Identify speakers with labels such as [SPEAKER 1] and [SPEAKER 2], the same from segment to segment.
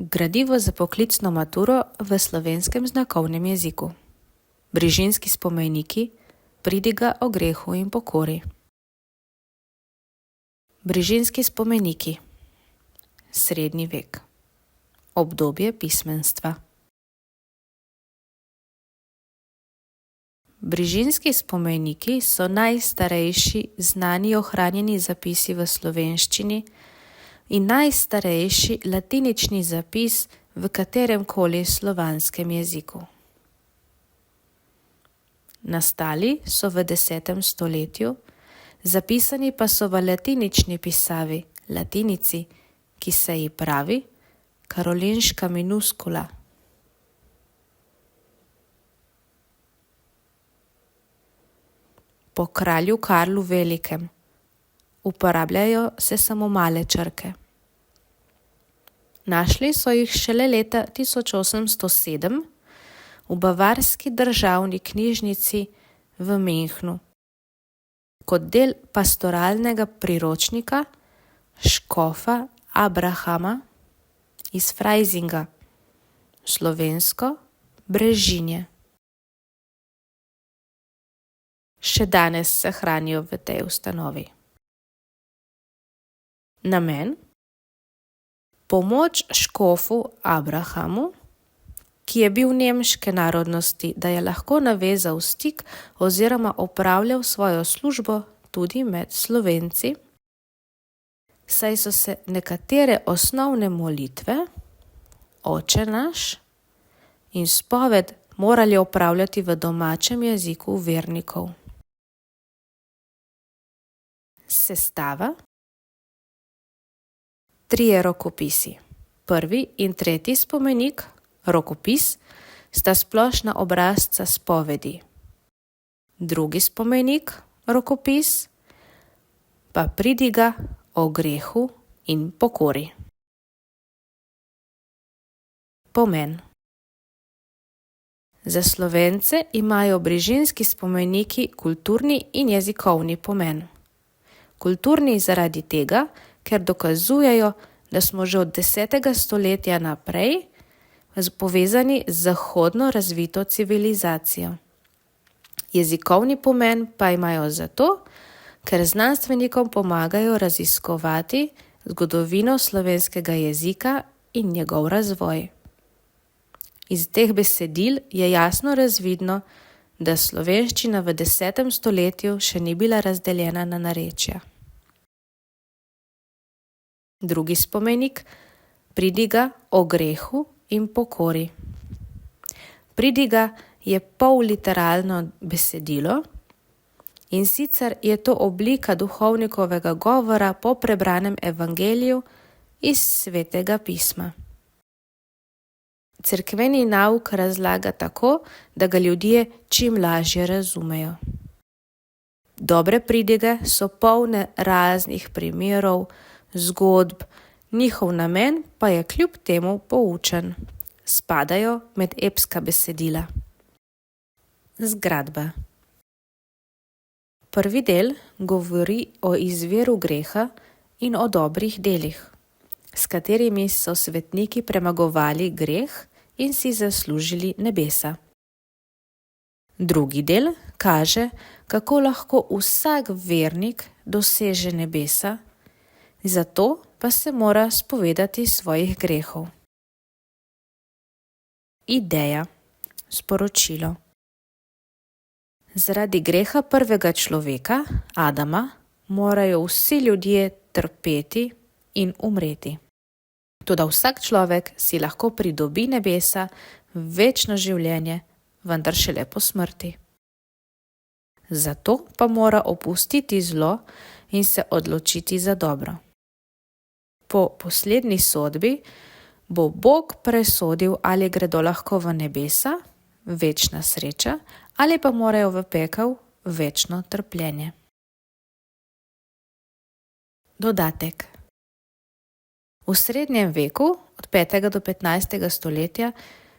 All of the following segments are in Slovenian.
[SPEAKER 1] Gradivo za poklicno maturo v slovenskem znakovnem jeziku. Brižinski spomeniki, pridiga o grehu in pokori. Brižinski spomeniki. Srednji vek. Obdobje pismenstva. Brižinski spomeniki so najstarejši znani ohranjeni zapisi v slovenščini in najstarejši latinični zapis v kateremkoli slovanskem jeziku. Nastali so v 10. stoletju, zapisani pa so v latinični pisavi, latinici, ki se ji pravi karolinška minuskula. Po kralju Karlu Velikem. Uporabljajo se samo male črke. Našli so jih šele leta 1807 v bavarski državni knjižnici v Münchnu kot del pastoralnega priročnika škofa Abrahama iz Freisinga, slovensko Brežinje. Še danes se hranijo v tej ustanovi. Namen: pomoč škofu Abrahamu, ki je bil nemške narodnosti, da je lahko navezal stik oziroma opravljal svojo službo tudi med Slovenci, saj so se nekatere osnovne molitve, Oče naš in spoved, morali opravljati v domačem jeziku vernikov. Sestava: 3 rokopisi. Prvi in tretji spomenik, rokopis, sta splošna obrazca spovedi. Drugi spomenik, rokopis, pa pridiga o grehu in pokori. Pomen: za Slovence imajo brižinski spomeniki kulturni in jezikovni pomen. Kulturni zaradi tega, ker dokazujejo, da smo že od 10. stoletja naprej povezani z zahodno razvito civilizacijo. Jezikovni pomen pa imajo zato, ker znanstvenikom pomagajo raziskovati zgodovino slovenskega jezika in njegov razvoj. Iz teh besedil je jasno razvidno, da slovenščina v 10. stoletju še ni bila razdeljena na narečja. Drugi spomenik, pridiga o grehu in pokori. Pridiga je polliteralno besedilo, in sicer je to oblika duhovnikovega govora po prebranem evangeliju iz Svetega pisma. Cerkveni nauk razlaga tako, da ga ljudje čim lažje razumejo. Dobre pridige so polne raznih primerov, zgodb, njihov namen pa je kljub temu poučen. Spadajo med epska besedila. Zgradba. Prvi del govori o izviru greha in o dobrih delih, s katerimi so svetniki premagovali greh in si zaslužili nebesa. Drugi del kaže, kako lahko vsak vernik doseže nebesa, zato pa se mora spovedati svojih grehov. Ideja, sporočilo. Zaradi greha prvega človeka, Adama, morajo vsi ljudje trpeti in umreti. Toda vsak človek si lahko pridobi nebesa, večno življenje, vendar šele po smrti. Zato pa mora opustiti zlo in se odločiti za dobro. Po poslednji sodbi bo Bog presodil, ali gredo lahko v nebesa, večna sreča, ali pa morajo v pekel, večno trpljenje. Dodatek. V srednjem veku, od 5. do 15. stoletja,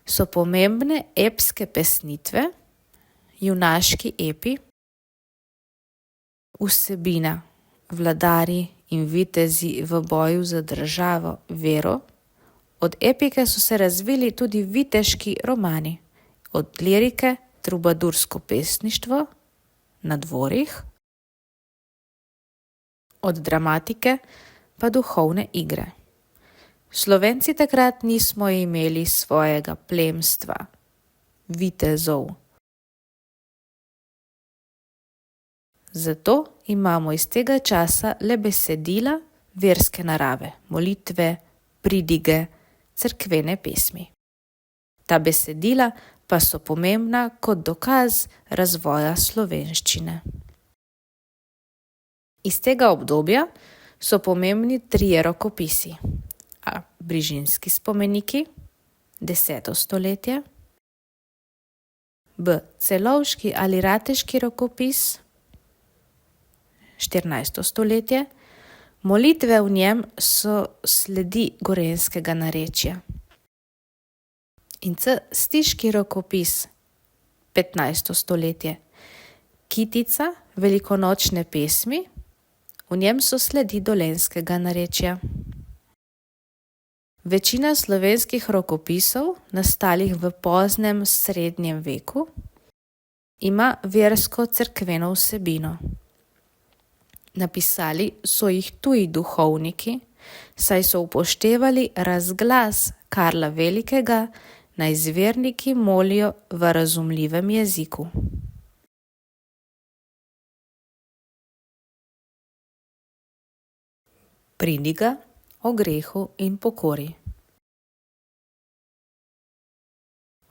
[SPEAKER 1] so pomembne epske pesnitve, junaški epi, vsebina, vladarji in vitezi v boju za državo, vero, Od epike so se razvili tudi viteški romani, od lirike trubadursko pesništvo na dvorih, od dramatike pa duhovne igre. Slovenci takrat nismo imeli svojega plemstva, vitezov. Zato imamo iz tega časa le besedila verske narave, molitve, pridige, cerkvene pesmi. Ta besedila pa so pomembna kot dokaz razvoja slovenščine. Iz tega obdobja so pomembni 3 rokopisi. A. Brižinski spomeniki, 10. stoletje, B. Celovški ali Rateški rokopis, 14. stoletje. Molitve v njem so sledi gorenjskega narečja. In C. Stiški rokopis, 15. stoletje. Kitica, velikonočne pesmi, v njem so sledi dolenjskega narečja. Večina slovenskih rokopisov, nastalih v poznem srednjem veku, ima versko-cerkveno vsebino. Napisali so jih tuji duhovniki, saj so upoštevali razglas Karla Velikega, naj zverniki molijo v razumljivem jeziku. Pridiga o grehu in pokori.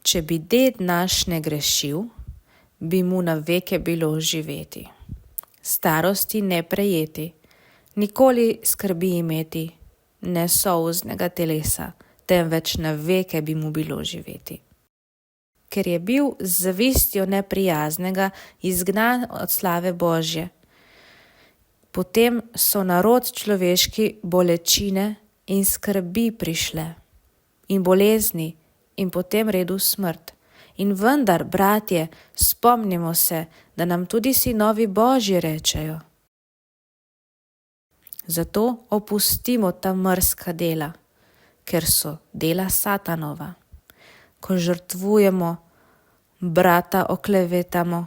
[SPEAKER 1] Če bi ded naš ne grešil, bi mu na veke bilo živeti. Starosti ne prejeti, nikoli skrbi imeti, ne solznega telesa, temveč na veke bi mu bilo živeti. Ker je bil z zavistjo neprijaznega izgnan od slave Božje, potem so narod človeški bolečine in skrbi prišle, in bolezni, in potem redu smrt. In vendar, bratje, spomnimo se, da nam tudi sinovi Božji rečejo. Zato opustimo ta mrzka dela, ker so dela Satanova. Ko žrtvujemo, brata oklevetamo,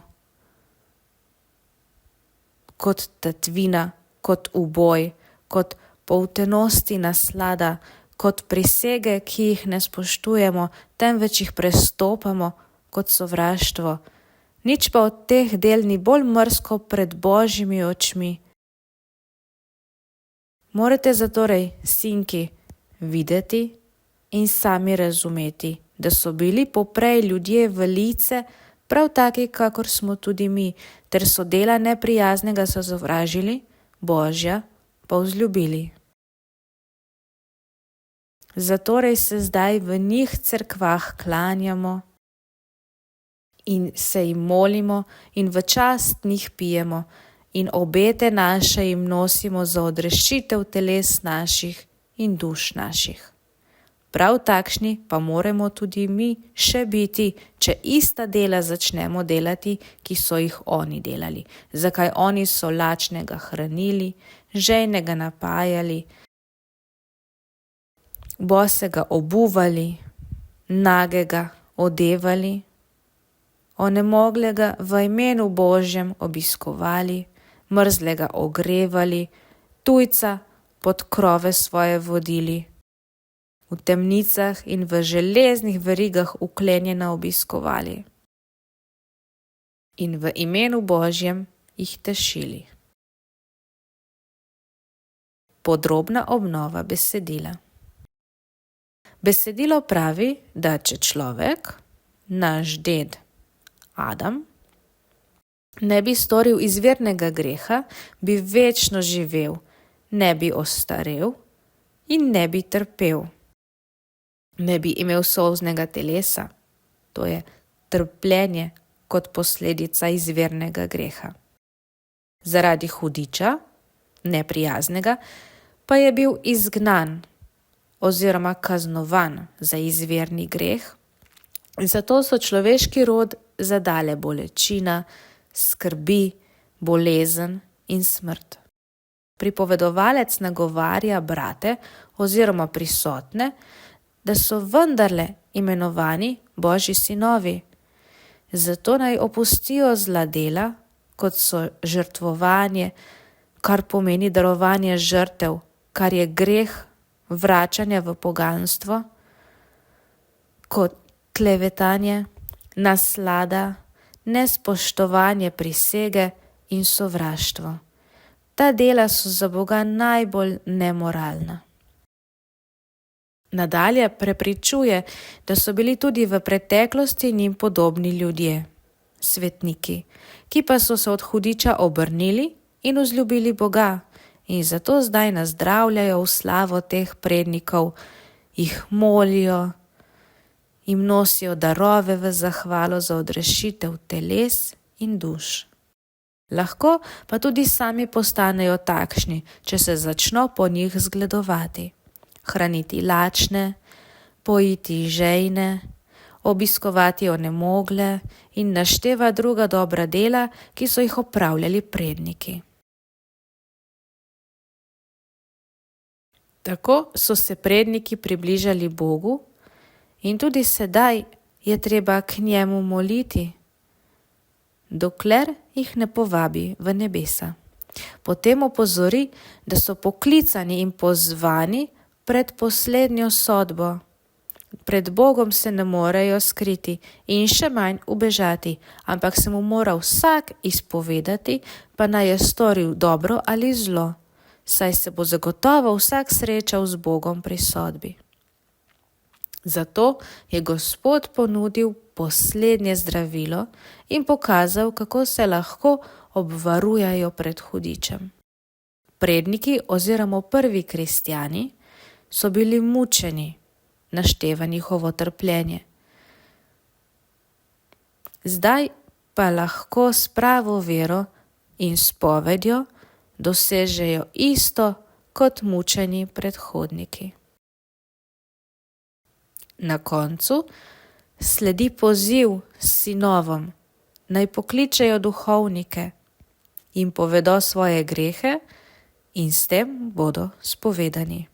[SPEAKER 1] kot tatvina, kot uboj, kot poltenosti naslada, kot prisege, ki jih ne spoštujemo, temveč jih prestopamo, kot sovraštvo. Nič pa od teh del ni bolj mrzko pred Božjimi očmi. Morate zatorej, sinki, videti in sami razumeti, da so bili poprej ljudje v lice prav taki, kakor smo tudi mi, ter so dela neprijaznega sovražili, Božja pa vzljubili. Zatorej se zdaj v njih cerkvah klanjamo in se jim molimo in v čast njih pijemo in obete naše jim nosimo za odrešitev teles naših in duš naših. Prav takšni pa moramo tudi mi še biti, če ista dela začnemo delati, ki so jih oni delali. Zakaj oni so lačnega hranili, žejnega napajali, bosega obuvali, nagega odevali, onemoglega v imenu Božjem obiskovali, mrzlega ogrevali, tujca pod krove svoje vodili, v temnicah in v železnih verigah uklenjena obiskovali in v imenu Božjem jih tešili. Podrobna obnova besedila. Besedilo pravi, da če človek, naš ded Adam, ne bi storil izvirnega greha, bi večno živel, ne bi ostarel in ne bi trpel. Ne bi imel solznega telesa, to je trpljenje kot posledica izvirnega greha. Zaradi hudiča, neprijaznega, pa je bil izgnan oziroma kaznovan za izvirni greh, zato so človeški rod zadale bolečina, skrbi, bolezen in smrt. Pripovedovalec nagovarja brate oziroma prisotne, da so vendarle imenovani Božji sinovi. Zato naj opustijo zla dela, kot so žrtvovanje, kar pomeni darovanje žrtev, kar je greh vračanja v poganstvo, kot klevetanje, naslada, nespoštovanje prisege in sovraštvo. Ta dela so za Boga najbolj nemoralna. Nadalje prepričuje, da so bili tudi v preteklosti njim podobni ljudje, svetniki, ki pa so se od hudiča obrnili in vzljubili Boga in zato zdaj nazdravljajo v slavo teh prednikov, jih molijo, jim nosijo darove v zahvalo za odrešitev teles in duš. Lahko pa tudi sami postanejo takšni, če se začno po njih zgledovati. Hraniti lačne, pojiti žejne, obiskovati onemogle in našteva druga dobra dela, ki so jih opravljali predniki. Tako so se predniki približali Bogu in tudi sedaj je treba k njemu moliti, dokler jih ne povabi v nebesa. Potem opozori, da so poklicani in pozvani pred poslednjo sodbo. Pred Bogom se ne morejo skriti in še manj ubežati, ampak se mu mora vsak izpovedati, pa naj je storil dobro ali zlo, saj se bo zagotovo vsak srečal z Bogom pri sodbi. Zato je Gospod ponudil poslednje zdravilo in pokazal, kako se lahko obvarujajo pred hudičem. Predniki oziroma prvi kristjani so bili mučeni, našteva njihovo trpljenje. Zdaj pa lahko s pravo vero in spovedjo dosežejo isto kot mučeni predhodniki. Na koncu sledi poziv sinovom, naj pokličejo duhovnike in povedo svoje grehe in s tem bodo spovedani.